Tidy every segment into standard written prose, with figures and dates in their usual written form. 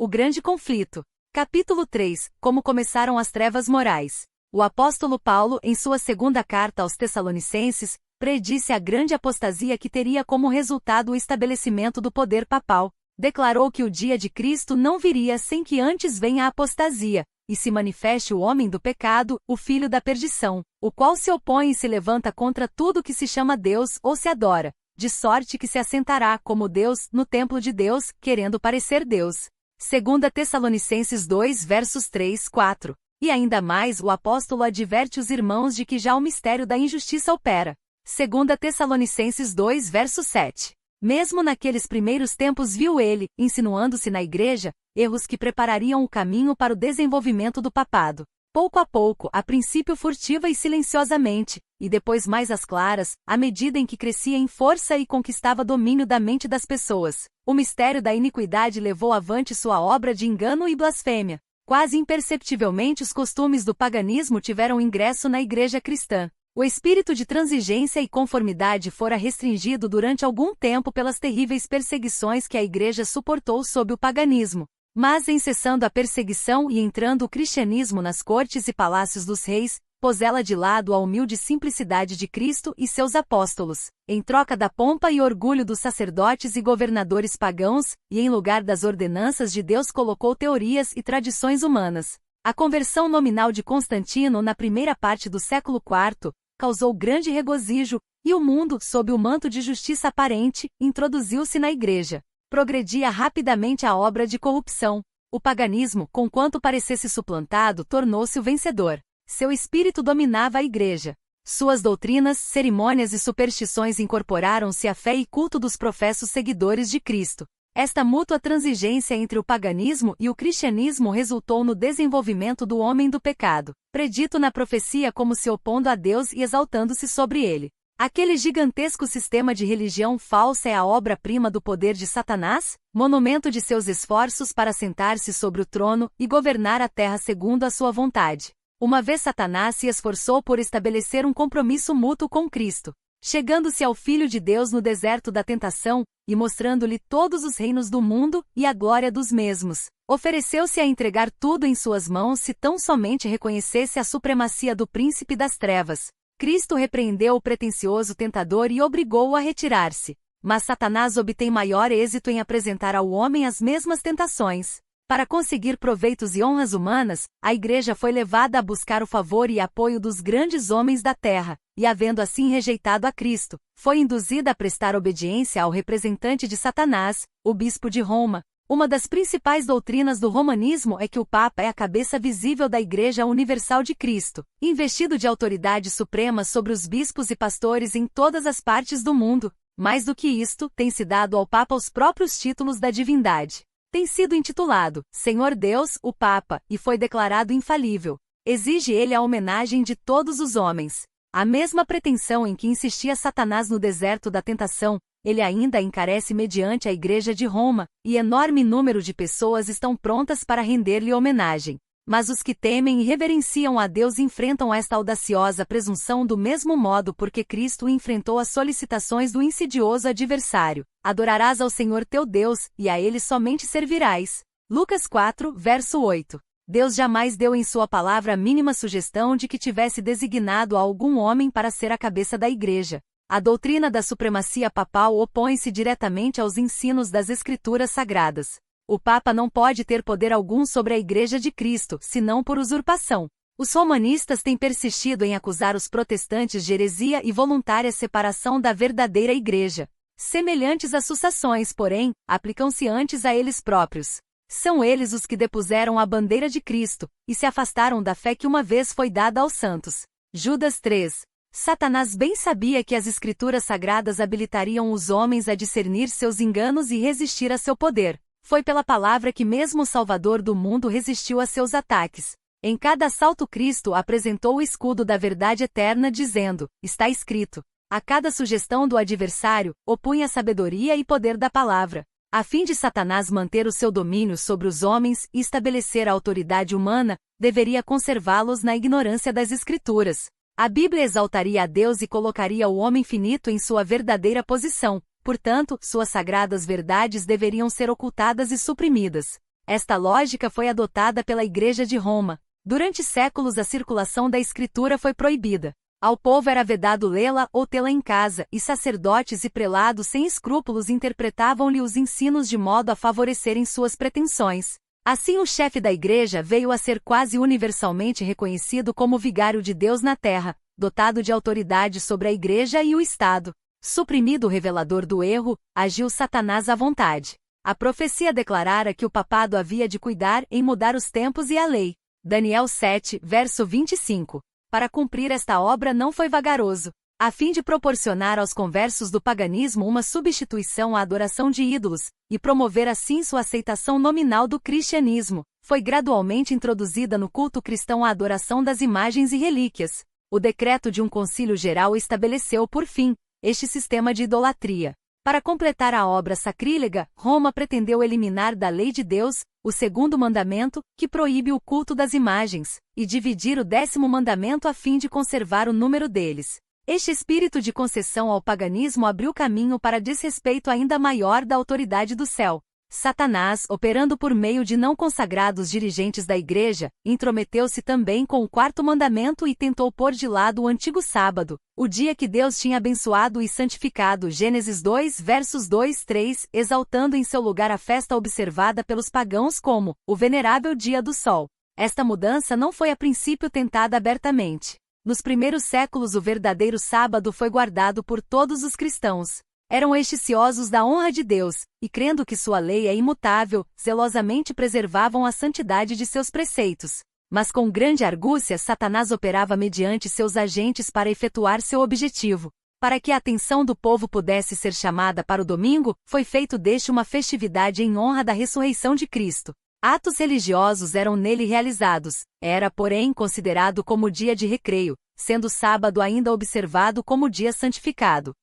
O grande conflito. Capítulo 3. Como começaram as trevas morais. O apóstolo Paulo, em sua segunda carta aos Tessalonicenses, predisse a grande apostasia que teria como resultado o estabelecimento do poder papal. Declarou que o dia de Cristo não viria sem que antes venha a apostasia, e se manifeste o homem do pecado, o filho da perdição, o qual se opõe e se levanta contra tudo que se chama Deus ou se adora, de sorte que se assentará como Deus no templo de Deus, querendo parecer Deus. 2 Tessalonicenses 2 versos 3, 4. E ainda mais o apóstolo adverte os irmãos de que já o mistério da injustiça opera. 2 Tessalonicenses 2 verso 7. Mesmo naqueles primeiros tempos viu ele, insinuando-se na igreja, erros que preparariam o caminho para o desenvolvimento do papado. Pouco a pouco, a princípio furtiva e silenciosamente, e depois mais às claras, à medida em que crescia em força e conquistava domínio da mente das pessoas, o mistério da iniquidade levou avante sua obra de engano e blasfêmia. Quase imperceptivelmente os costumes do paganismo tiveram ingresso na igreja cristã. O espírito de transigência e conformidade fora restringido durante algum tempo pelas terríveis perseguições que a igreja suportou sob o paganismo. Mas, em cessando a perseguição e entrando o cristianismo nas cortes e palácios dos reis, pôs ela de lado a humilde simplicidade de Cristo e seus apóstolos, em troca da pompa e orgulho dos sacerdotes e governadores pagãos, e em lugar das ordenanças de Deus colocou teorias e tradições humanas. A conversão nominal de Constantino na primeira parte do século IV causou grande regozijo, e o mundo, sob o manto de justiça aparente, introduziu-se na igreja. Progredia rapidamente a obra de corrupção. O paganismo, conquanto parecesse suplantado, tornou-se o vencedor. Seu espírito dominava a igreja. Suas doutrinas, cerimônias e superstições incorporaram-se à fé e culto dos professos seguidores de Cristo. Esta mútua transigência entre o paganismo e o cristianismo resultou no desenvolvimento do homem do pecado, predito na profecia como se opondo a Deus e exaltando-se sobre ele. Aquele gigantesco sistema de religião falsa é a obra-prima do poder de Satanás, monumento de seus esforços para sentar-se sobre o trono e governar a terra segundo a sua vontade. Uma vez Satanás se esforçou por estabelecer um compromisso mútuo com Cristo, chegando-se ao Filho de Deus no deserto da tentação, e mostrando-lhe todos os reinos do mundo e a glória dos mesmos. Ofereceu-se a entregar tudo em suas mãos se tão somente reconhecesse a supremacia do príncipe das trevas. Cristo repreendeu o pretensioso tentador e obrigou-o a retirar-se. Mas Satanás obtém maior êxito em apresentar ao homem as mesmas tentações. Para conseguir proveitos e honras humanas, a igreja foi levada a buscar o favor e apoio dos grandes homens da terra, e havendo assim rejeitado a Cristo, foi induzida a prestar obediência ao representante de Satanás, o bispo de Roma. Uma das principais doutrinas do romanismo é que o Papa é a cabeça visível da Igreja Universal de Cristo, investido de autoridade suprema sobre os bispos e pastores em todas as partes do mundo. Mais do que isto, tem-se dado ao Papa os próprios títulos da divindade. Tem sido intitulado Senhor Deus, o Papa, e foi declarado infalível. Exige ele a homenagem de todos os homens. A mesma pretensão em que insistia Satanás no deserto da tentação, ele ainda encarece mediante a Igreja de Roma, e enorme número de pessoas estão prontas para render-lhe homenagem. Mas os que temem e reverenciam a Deus enfrentam esta audaciosa presunção do mesmo modo porque Cristo enfrentou as solicitações do insidioso adversário. Adorarás ao Senhor teu Deus, e a Ele somente servirás. Lucas 4, verso 8. Deus jamais deu em sua palavra a mínima sugestão de que tivesse designado a algum homem para ser a cabeça da Igreja. A doutrina da supremacia papal opõe-se diretamente aos ensinos das Escrituras Sagradas. O Papa não pode ter poder algum sobre a Igreja de Cristo, senão por usurpação. Os romanistas têm persistido em acusar os protestantes de heresia e voluntária separação da verdadeira Igreja. Semelhantes assustações, porém, aplicam-se antes a eles próprios. São eles os que depuseram a bandeira de Cristo, e se afastaram da fé que uma vez foi dada aos santos. Judas 3. Satanás bem sabia que as Escrituras Sagradas habilitariam os homens a discernir seus enganos e resistir a seu poder. Foi pela palavra que mesmo o Salvador do mundo resistiu a seus ataques. Em cada assalto Cristo apresentou o escudo da verdade eterna dizendo, está escrito. A cada sugestão do adversário, opunha a sabedoria e poder da palavra. A fim de Satanás manter o seu domínio sobre os homens e estabelecer a autoridade humana, deveria conservá-los na ignorância das Escrituras. A Bíblia exaltaria a Deus e colocaria o homem finito em sua verdadeira posição. Portanto, suas sagradas verdades deveriam ser ocultadas e suprimidas. Esta lógica foi adotada pela Igreja de Roma. Durante séculos a circulação da escritura foi proibida. Ao povo era vedado lê-la ou tê-la em casa, e sacerdotes e prelados sem escrúpulos interpretavam-lhe os ensinos de modo a favorecerem suas pretensões. Assim o chefe da igreja veio a ser quase universalmente reconhecido como vigário de Deus na terra, dotado de autoridade sobre a igreja e o Estado. Suprimido o revelador do erro, agiu Satanás à vontade. A profecia declarara que o papado havia de cuidar em mudar os tempos e a lei. Daniel 7, verso 25. Para cumprir esta obra não foi vagaroso. A fim de proporcionar aos conversos do paganismo uma substituição à adoração de ídolos, e promover assim sua aceitação nominal do cristianismo, foi gradualmente introduzida no culto cristão a adoração das imagens e relíquias. O decreto de um concílio geral estabeleceu, por fim, este sistema de idolatria. Para completar a obra sacrílega, Roma pretendeu eliminar da lei de Deus o segundo mandamento, que proíbe o culto das imagens, e dividir o 10º mandamento a fim de conservar o número deles. Este espírito de concessão ao paganismo abriu caminho para desrespeito ainda maior da autoridade do céu. Satanás, operando por meio de não consagrados dirigentes da igreja, intrometeu-se também com o 4º mandamento e tentou pôr de lado o antigo sábado, o dia que Deus tinha abençoado e santificado. Gênesis 2, versos 2, 3, exaltando em seu lugar a festa observada pelos pagãos como o venerável dia do sol. Esta mudança não foi a princípio tentada abertamente. Nos primeiros séculos o verdadeiro sábado foi guardado por todos os cristãos. Eram estes ciosos da honra de Deus, e crendo que sua lei é imutável, zelosamente preservavam a santidade de seus preceitos. Mas com grande argúcia Satanás operava mediante seus agentes para efetuar seu objetivo. Para que a atenção do povo pudesse ser chamada para o domingo, foi feito deste uma festividade em honra da ressurreição de Cristo. Atos religiosos eram nele realizados, era, porém, considerado como dia de recreio, sendo o sábado ainda observado como dia santificado.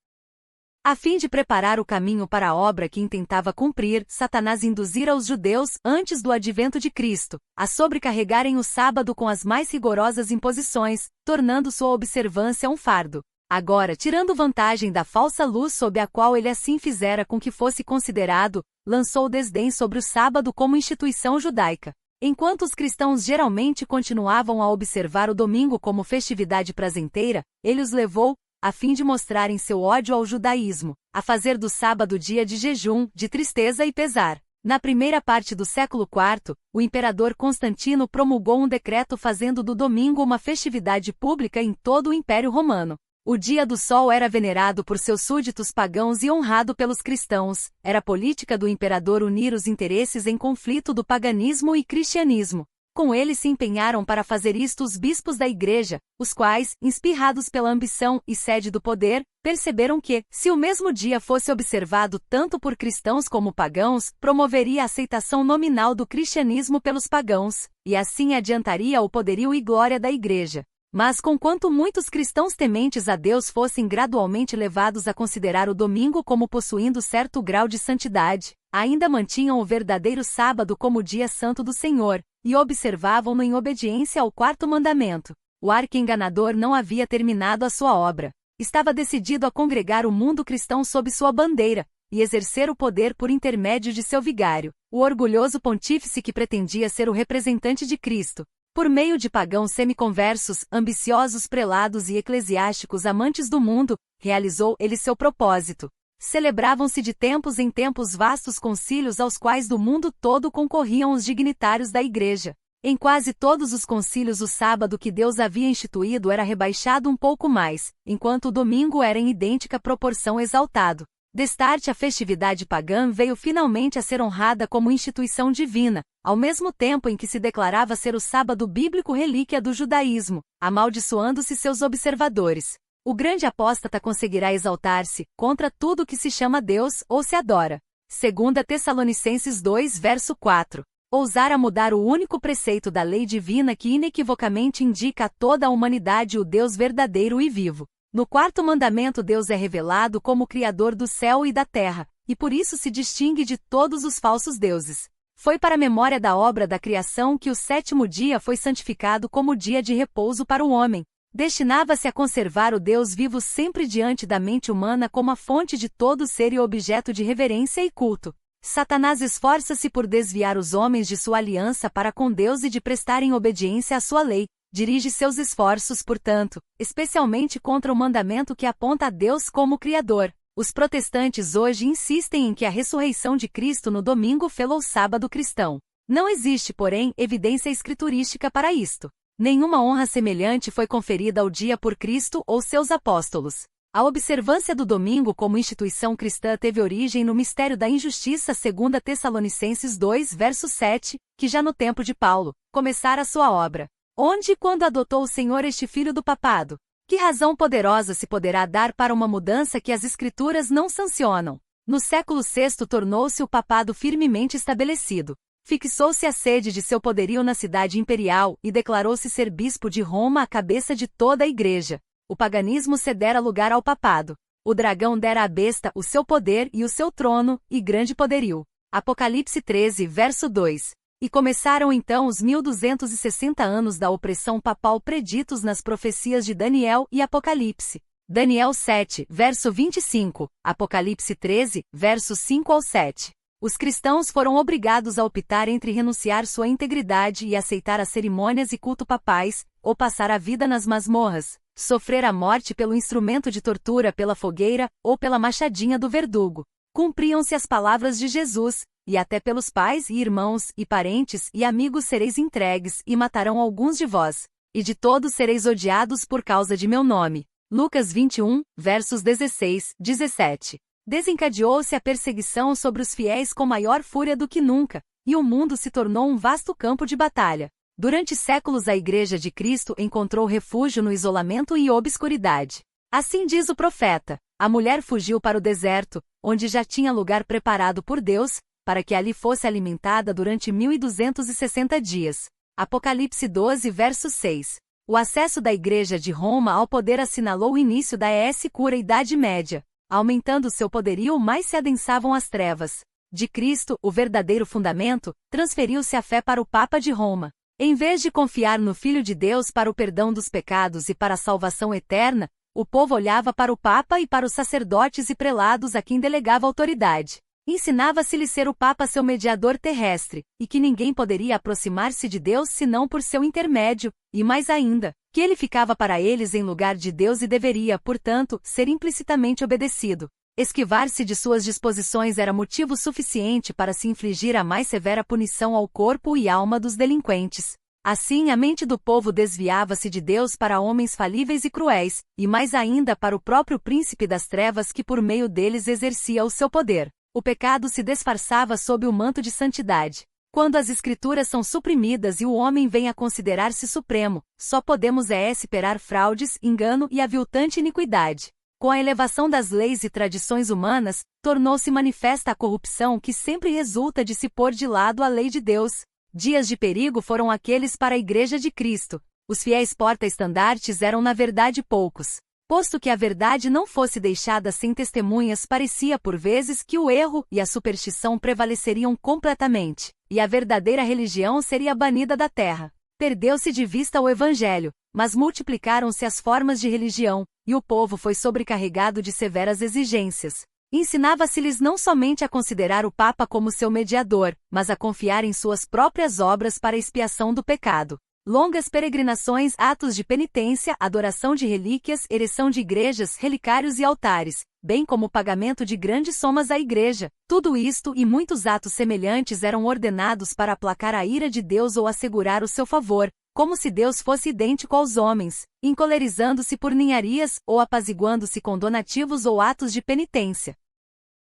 A fim de preparar o caminho para a obra que intentava cumprir, Satanás induzira os judeus, antes do advento de Cristo, a sobrecarregarem o sábado com as mais rigorosas imposições, tornando sua observância um fardo. Agora, tirando vantagem da falsa luz sob a qual ele assim fizera com que fosse considerado, lançou desdém sobre o sábado como instituição judaica. Enquanto os cristãos geralmente continuavam a observar o domingo como festividade prazenteira, ele os levou, a fim de mostrarem seu ódio ao judaísmo, a fazer do sábado dia de jejum, de tristeza e pesar. Na primeira parte do século IV, o imperador Constantino promulgou um decreto fazendo do domingo uma festividade pública em todo o Império Romano. O dia do sol era venerado por seus súditos pagãos e honrado pelos cristãos. Era política do imperador unir os interesses em conflito do paganismo e cristianismo. Com ele se empenharam para fazer isto os bispos da igreja, os quais, inspirados pela ambição e sede do poder, perceberam que, se o mesmo dia fosse observado tanto por cristãos como pagãos, promoveria a aceitação nominal do cristianismo pelos pagãos, e assim adiantaria o poderio e glória da igreja. Mas conquanto muitos cristãos tementes a Deus fossem gradualmente levados a considerar o domingo como possuindo certo grau de santidade, ainda mantinham o verdadeiro sábado como dia santo do Senhor, e observavam-no em obediência ao 4º mandamento. O arqui-enganador não havia terminado a sua obra. Estava decidido a congregar o mundo cristão sob sua bandeira, e exercer o poder por intermédio de seu vigário, o orgulhoso pontífice que pretendia ser o representante de Cristo. Por meio de pagãos semiconversos, ambiciosos prelados e eclesiásticos amantes do mundo, realizou ele seu propósito. Celebravam-se de tempos em tempos vastos concílios aos quais do mundo todo concorriam os dignitários da igreja. Em quase todos os concílios o sábado que Deus havia instituído era rebaixado um pouco mais, enquanto o domingo era em idêntica proporção exaltado. Destarte a festividade pagã veio finalmente a ser honrada como instituição divina, ao mesmo tempo em que se declarava ser o sábado bíblico relíquia do judaísmo, amaldiçoando-se seus observadores. O grande apóstata conseguirá exaltar-se, contra tudo que se chama Deus ou se adora. 2 Tessalonicenses 2, verso 4. Ousara mudar o único preceito da lei divina que inequivocamente indica a toda a humanidade o Deus verdadeiro e vivo. No 4º mandamento Deus é revelado como Criador do céu e da terra, e por isso se distingue de todos os falsos deuses. Foi para a memória da obra da criação que o 7º dia foi santificado como dia de repouso para o homem. Destinava-se a conservar o Deus vivo sempre diante da mente humana como a fonte de todo ser e objeto de reverência e culto. Satanás esforça-se por desviar os homens de sua aliança para com Deus e de prestarem obediência à sua lei. Dirige seus esforços, portanto, especialmente contra o mandamento que aponta a Deus como Criador. Os protestantes hoje insistem em que a ressurreição de Cristo no domingo fê-lo sábado cristão. Não existe, porém, evidência escriturística para isto. Nenhuma honra semelhante foi conferida ao dia por Cristo ou seus apóstolos. A observância do domingo como instituição cristã teve origem no mistério da injustiça segundo Tessalonicenses 2, verso 7, que já no tempo de Paulo, começara sua obra. Onde e quando adotou o Senhor este filho do papado? Que razão poderosa se poderá dar para uma mudança que as Escrituras não sancionam? No século VI tornou-se o papado firmemente estabelecido. Fixou-se a sede de seu poderio na cidade imperial e declarou-se ser bispo de Roma à cabeça de toda a igreja. O paganismo cedera lugar ao papado. O dragão dera à besta o seu poder e o seu trono, e grande poderio. Apocalipse 13, verso 2. E começaram então os 1260 anos da opressão papal preditos nas profecias de Daniel e Apocalipse. Daniel 7, verso 25, Apocalipse 13, versos 5 ao 7. Os cristãos foram obrigados a optar entre renunciar sua integridade e aceitar as cerimônias e culto papais, ou passar a vida nas masmorras, sofrer a morte pelo instrumento de tortura pela fogueira, ou pela machadinha do verdugo. Cumpriam-se as palavras de Jesus, e até pelos pais e irmãos, e parentes e amigos sereis entregues, e matarão alguns de vós. E de todos sereis odiados por causa de meu nome. Lucas 21, versos 16, 17. Desencadeou-se a perseguição sobre os fiéis com maior fúria do que nunca, e o mundo se tornou um vasto campo de batalha. Durante séculos a Igreja de Cristo encontrou refúgio no isolamento e obscuridade. Assim diz o profeta, a mulher fugiu para o deserto, onde já tinha lugar preparado por Deus, para que ali fosse alimentada durante 1260 dias. Apocalipse 12, verso 6. O acesso da Igreja de Roma ao poder assinalou o início da escura Idade Média. Aumentando seu poderio, mais se adensavam as trevas. De Cristo, o verdadeiro fundamento, transferiu-se a fé para o Papa de Roma. Em vez de confiar no Filho de Deus para o perdão dos pecados e para a salvação eterna, o povo olhava para o Papa e para os sacerdotes e prelados a quem delegava autoridade. Ensinava-se-lhe ser o Papa seu mediador terrestre, e que ninguém poderia aproximar-se de Deus senão por seu intermédio, e mais ainda, que ele ficava para eles em lugar de Deus e deveria, portanto, ser implicitamente obedecido. Esquivar-se de suas disposições era motivo suficiente para se infligir a mais severa punição ao corpo e alma dos delinquentes. Assim, a mente do povo desviava-se de Deus para homens falíveis e cruéis, e mais ainda para o próprio príncipe das trevas que por meio deles exercia o seu poder. O pecado se disfarçava sob o manto de santidade. Quando as escrituras são suprimidas e o homem vem a considerar-se supremo, só podemos esperar fraudes, engano e aviltante iniquidade. Com a elevação das leis e tradições humanas, tornou-se manifesta a corrupção que sempre resulta de se pôr de lado a lei de Deus. Dias de perigo foram aqueles para a Igreja de Cristo. Os fiéis porta-estandartes eram na verdade poucos. Posto que a verdade não fosse deixada sem testemunhas, parecia por vezes que o erro e a superstição prevaleceriam completamente, e a verdadeira religião seria banida da terra. Perdeu-se de vista o Evangelho, mas multiplicaram-se as formas de religião, e o povo foi sobrecarregado de severas exigências. Ensinava-se-lhes não somente a considerar o Papa como seu mediador, mas a confiar em suas próprias obras para a expiação do pecado. Longas peregrinações, atos de penitência, adoração de relíquias, ereção de igrejas, relicários e altares, bem como o pagamento de grandes somas à igreja. Tudo isto e muitos atos semelhantes eram ordenados para aplacar a ira de Deus ou assegurar o seu favor, como se Deus fosse idêntico aos homens, encolerizando-se por ninharias ou apaziguando-se com donativos ou atos de penitência.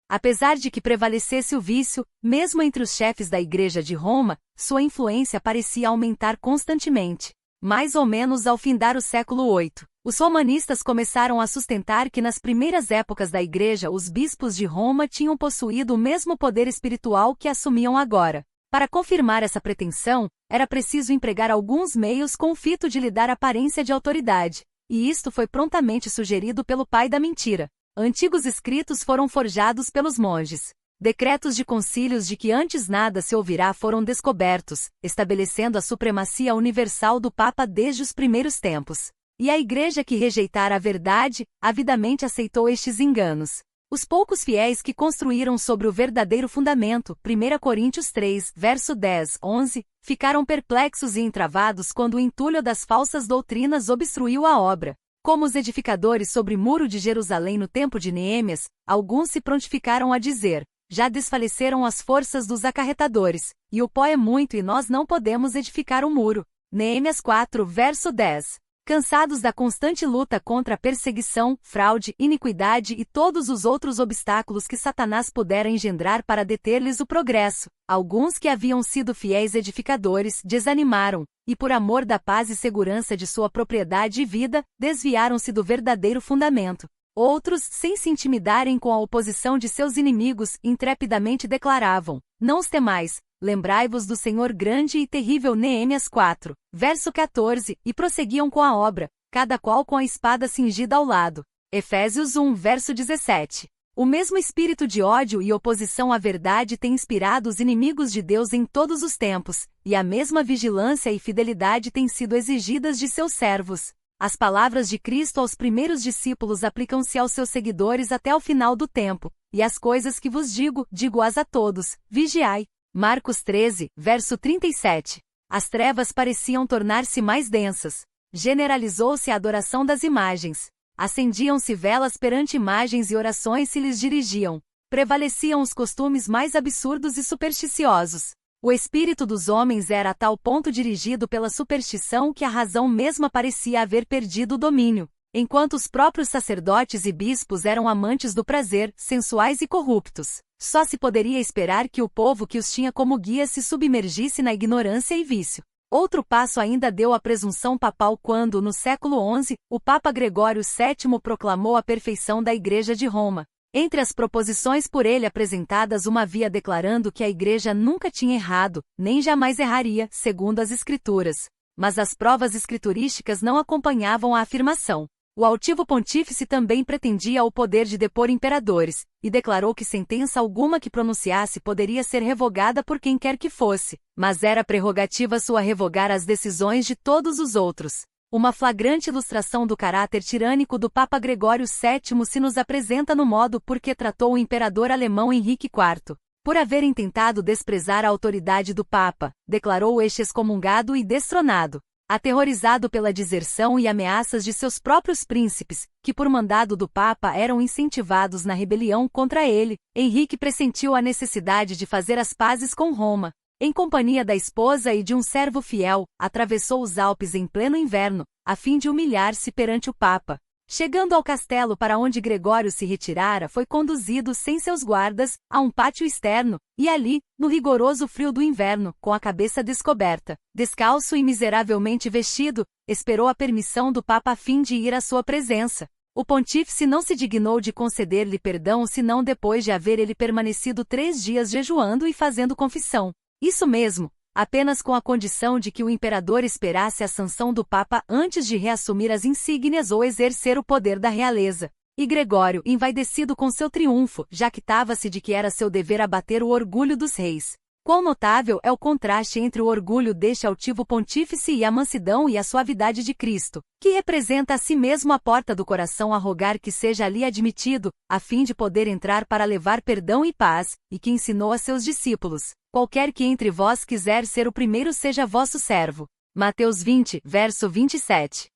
Apesar de que prevalecesse o vício, mesmo entre os chefes da Igreja de Roma, sua influência parecia aumentar constantemente. Mais ou menos ao findar o século VIII, os romanistas começaram a sustentar que nas primeiras épocas da Igreja os bispos de Roma tinham possuído o mesmo poder espiritual que assumiam agora. Para confirmar essa pretensão, era preciso empregar alguns meios com o fito de lhe dar aparência de autoridade, e isto foi prontamente sugerido pelo pai da mentira. Antigos escritos foram forjados pelos monges. Decretos de concílios de que antes nada se ouvirá foram descobertos, estabelecendo a supremacia universal do Papa desde os primeiros tempos. E a Igreja que rejeitara a verdade, avidamente aceitou estes enganos. Os poucos fiéis que construíram sobre o verdadeiro fundamento, 1 Coríntios 3, verso 10, 11, ficaram perplexos e entravados quando o entulho das falsas doutrinas obstruiu a obra. Como os edificadores sobre o muro de Jerusalém no tempo de Neemias, alguns se prontificaram a dizer: já desfaleceram as forças dos acarretadores, e o pó é muito e nós não podemos edificar o muro. Neemias 4, verso 10. Cansados da constante luta contra a perseguição, fraude, iniquidade e todos os outros obstáculos que Satanás pudera engendrar para deter-lhes o progresso, alguns que haviam sido fiéis edificadores desanimaram, e por amor da paz e segurança de sua propriedade e vida, desviaram-se do verdadeiro fundamento. Outros, sem se intimidarem com a oposição de seus inimigos, intrepidamente declaravam: não os temais, lembrai-vos do Senhor grande e terrível. Neemias 4, verso 14, e prosseguiam com a obra, cada qual com a espada cingida ao lado. Efésios 1, verso 17. O mesmo espírito de ódio e oposição à verdade tem inspirado os inimigos de Deus em todos os tempos, e a mesma vigilância e fidelidade têm sido exigidas de seus servos. As palavras de Cristo aos primeiros discípulos aplicam-se aos seus seguidores até ao final do tempo, e as coisas que vos digo, digo-as a todos: vigiai. Marcos 13, verso 37. As trevas pareciam tornar-se mais densas. Generalizou-se a adoração das imagens. Acendiam-se velas perante imagens e orações se lhes dirigiam. Prevaleciam os costumes mais absurdos e supersticiosos. O espírito dos homens era a tal ponto dirigido pela superstição que a razão mesma parecia haver perdido o domínio, enquanto os próprios sacerdotes e bispos eram amantes do prazer, sensuais e corruptos. Só se poderia esperar que o povo que os tinha como guia se submergisse na ignorância e vício. Outro passo ainda deu a presunção papal quando, no século XI, o Papa Gregório VII proclamou a perfeição da Igreja de Roma. Entre as proposições por ele apresentadas, uma havia declarando que a Igreja nunca tinha errado, nem jamais erraria, segundo as Escrituras. Mas as provas escriturísticas não acompanhavam a afirmação. O altivo pontífice também pretendia o poder de depor imperadores, e declarou que sentença alguma que pronunciasse poderia ser revogada por quem quer que fosse, mas era prerrogativa sua revogar as decisões de todos os outros. Uma flagrante ilustração do caráter tirânico do Papa Gregório VII se nos apresenta no modo por que tratou o imperador alemão Henrique IV. Por haverem tentado desprezar a autoridade do Papa, declarou este excomungado e destronado. Aterrorizado pela deserção e ameaças de seus próprios príncipes, que por mandado do Papa eram incentivados na rebelião contra ele, Henrique pressentiu a necessidade de fazer as pazes com Roma. Em companhia da esposa e de um servo fiel, atravessou os Alpes em pleno inverno, a fim de humilhar-se perante o Papa. Chegando ao castelo para onde Gregório se retirara, foi conduzido sem seus guardas, a um pátio externo, e ali, no rigoroso frio do inverno, com a cabeça descoberta, descalço e miseravelmente vestido, esperou a permissão do Papa a fim de ir à sua presença. O pontífice não se dignou de conceder-lhe perdão senão depois de haver ele permanecido 3 dias jejuando e fazendo confissão. Isso mesmo, apenas com a condição de que o imperador esperasse a sanção do Papa antes de reassumir as insígnias ou exercer o poder da realeza. E Gregório, envaidecido com seu triunfo, jactava-se de que era seu dever abater o orgulho dos reis. Quão notável é o contraste entre o orgulho deste altivo pontífice e a mansidão e a suavidade de Cristo, que representa a si mesmo a porta do coração a rogar que seja ali admitido, a fim de poder entrar para levar perdão e paz, e que ensinou a seus discípulos: qualquer que entre vós quiser ser o primeiro seja vosso servo. Mateus 20, verso 27.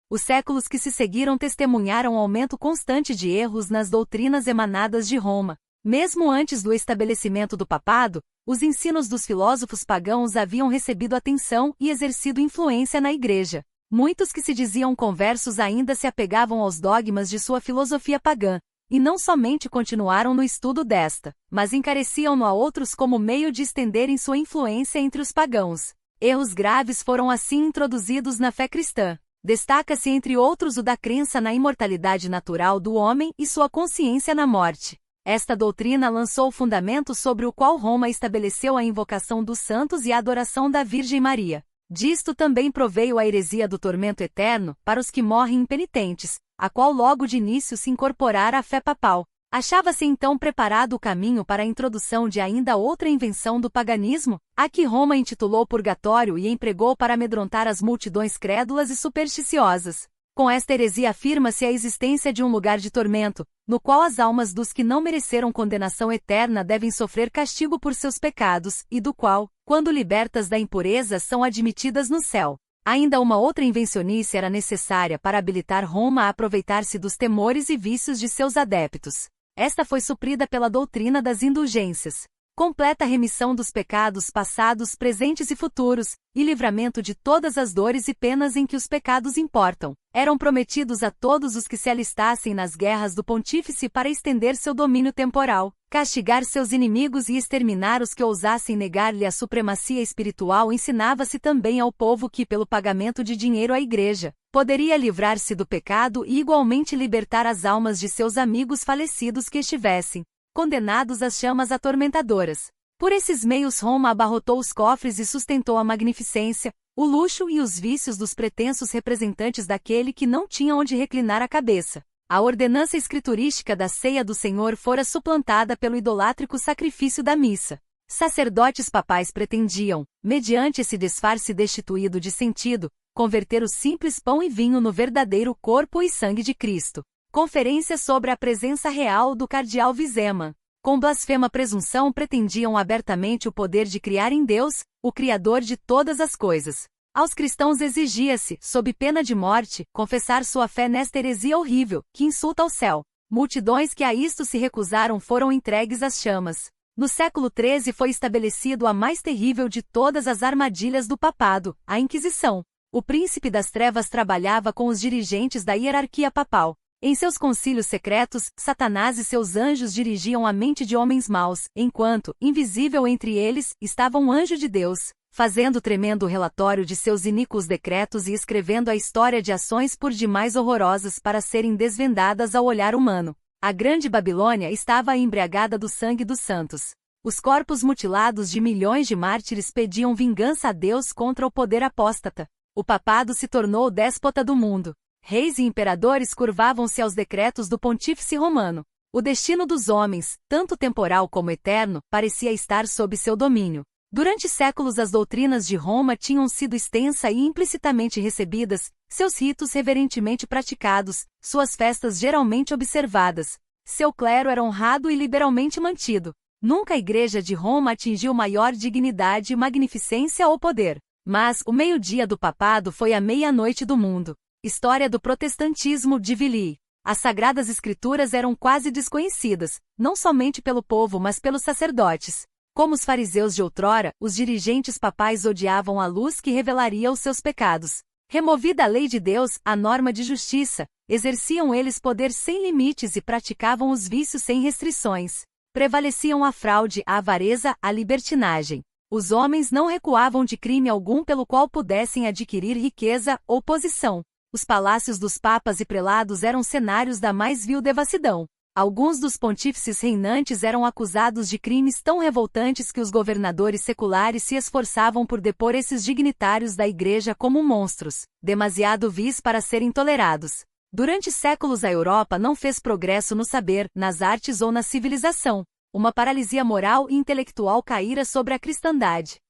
Os séculos que se seguiram testemunharam aumento constante de erros nas doutrinas emanadas de Roma. Mesmo antes do estabelecimento do papado, os ensinos dos filósofos pagãos haviam recebido atenção e exercido influência na Igreja. Muitos que se diziam conversos ainda se apegavam aos dogmas de sua filosofia pagã, e não somente continuaram no estudo desta, mas encareciam-no a outros como meio de estenderem sua influência entre os pagãos. Erros graves foram assim introduzidos na fé cristã. Destaca-se entre outros o da crença na imortalidade natural do homem e sua consciência na morte. Esta doutrina lançou o fundamento sobre o qual Roma estabeleceu a invocação dos santos e a adoração da Virgem Maria. Disto também proveio a heresia do tormento eterno, para os que morrem impenitentes, a qual logo de início se incorporara à fé papal. Achava-se então preparado o caminho para a introdução de ainda outra invenção do paganismo, a que Roma intitulou purgatório e empregou para amedrontar as multidões crédulas e supersticiosas. Com esta heresia afirma-se a existência de um lugar de tormento, no qual as almas dos que não mereceram condenação eterna devem sofrer castigo por seus pecados, e do qual, quando libertas da impureza, são admitidas no céu. Ainda uma outra invencionice era necessária para habilitar Roma a aproveitar-se dos temores e vícios de seus adeptos. Esta foi suprida pela doutrina das indulgências. Completa remissão dos pecados passados, presentes e futuros, e livramento de todas as dores e penas em que os pecados importam, eram prometidos a todos os que se alistassem nas guerras do pontífice para estender seu domínio temporal, castigar seus inimigos e exterminar os que ousassem negar-lhe a supremacia espiritual. Ensinava-se também ao povo que, pelo pagamento de dinheiro à igreja, poderia livrar-se do pecado e igualmente libertar as almas de seus amigos falecidos que estivessem condenados às chamas atormentadoras. Por esses meios Roma abarrotou os cofres e sustentou a magnificência, o luxo e os vícios dos pretensos representantes daquele que não tinha onde reclinar a cabeça. A ordenança escriturística da ceia do Senhor fora suplantada pelo idolátrico sacrifício da missa. Sacerdotes papais pretendiam, mediante esse disfarce destituído de sentido, converter o simples pão e vinho no verdadeiro corpo e sangue de Cristo. Conferência sobre a presença real do cardeal Vizema. Com blasfema presunção pretendiam abertamente o poder de criar em Deus, o Criador de todas as coisas. Aos cristãos exigia-se, sob pena de morte, confessar sua fé nesta heresia horrível, que insulta ao céu. Multidões que a isto se recusaram foram entregues às chamas. No século XIII foi estabelecido a mais terrível de todas as armadilhas do papado, a Inquisição. O príncipe das trevas trabalhava com os dirigentes da hierarquia papal. Em seus concílios secretos, Satanás e seus anjos dirigiam a mente de homens maus, enquanto, invisível entre eles, estava um anjo de Deus, fazendo tremendo relatório de seus iníquos decretos e escrevendo a história de ações por demais horrorosas para serem desvendadas ao olhar humano. A grande Babilônia estava embriagada do sangue dos santos. Os corpos mutilados de milhões de mártires pediam vingança a Deus contra o poder apóstata. O papado se tornou o déspota do mundo. Reis e imperadores curvavam-se aos decretos do pontífice romano. O destino dos homens, tanto temporal como eterno, parecia estar sob seu domínio. Durante séculos as doutrinas de Roma tinham sido extensa e implicitamente recebidas, seus ritos reverentemente praticados, suas festas geralmente observadas. Seu clero era honrado e liberalmente mantido. Nunca a Igreja de Roma atingiu maior dignidade, magnificência ou poder. Mas o meio-dia do papado foi a meia-noite do mundo. História do protestantismo de Villiers. As sagradas escrituras eram quase desconhecidas, não somente pelo povo mas pelos sacerdotes. Como os fariseus de outrora, os dirigentes papais odiavam a luz que revelaria os seus pecados. Removida a lei de Deus, a norma de justiça, exerciam eles poder sem limites e praticavam os vícios sem restrições. Prevaleciam a fraude, a avareza, a libertinagem. Os homens não recuavam de crime algum pelo qual pudessem adquirir riqueza ou posição. Os palácios dos papas e prelados eram cenários da mais vil devassidão. Alguns dos pontífices reinantes eram acusados de crimes tão revoltantes que os governadores seculares se esforçavam por depor esses dignitários da igreja como monstros, demasiado vis para serem tolerados. Durante séculos a Europa não fez progresso no saber, nas artes ou na civilização. Uma paralisia moral e intelectual caíra sobre a cristandade.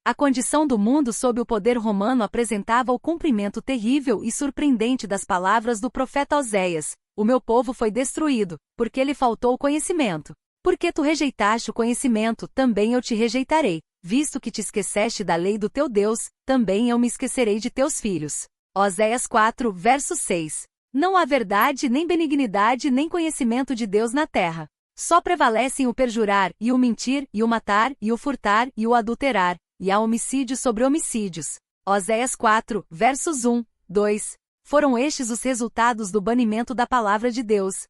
A condição do mundo sob o poder romano apresentava o cumprimento terrível e surpreendente das palavras do profeta Oséias: o meu povo foi destruído, porque lhe faltou o conhecimento. Porque tu rejeitaste o conhecimento, também eu te rejeitarei. Visto que te esqueceste da lei do teu Deus, também eu me esquecerei de teus filhos. Oséias 4, verso 6. Não há verdade, nem benignidade, nem conhecimento de Deus na terra. Só prevalecem o perjurar, e o mentir, e o matar, e o furtar, e o adulterar. E há homicídios sobre homicídios. Oséias 4, versos 1, 2. Foram estes os resultados do banimento da palavra de Deus.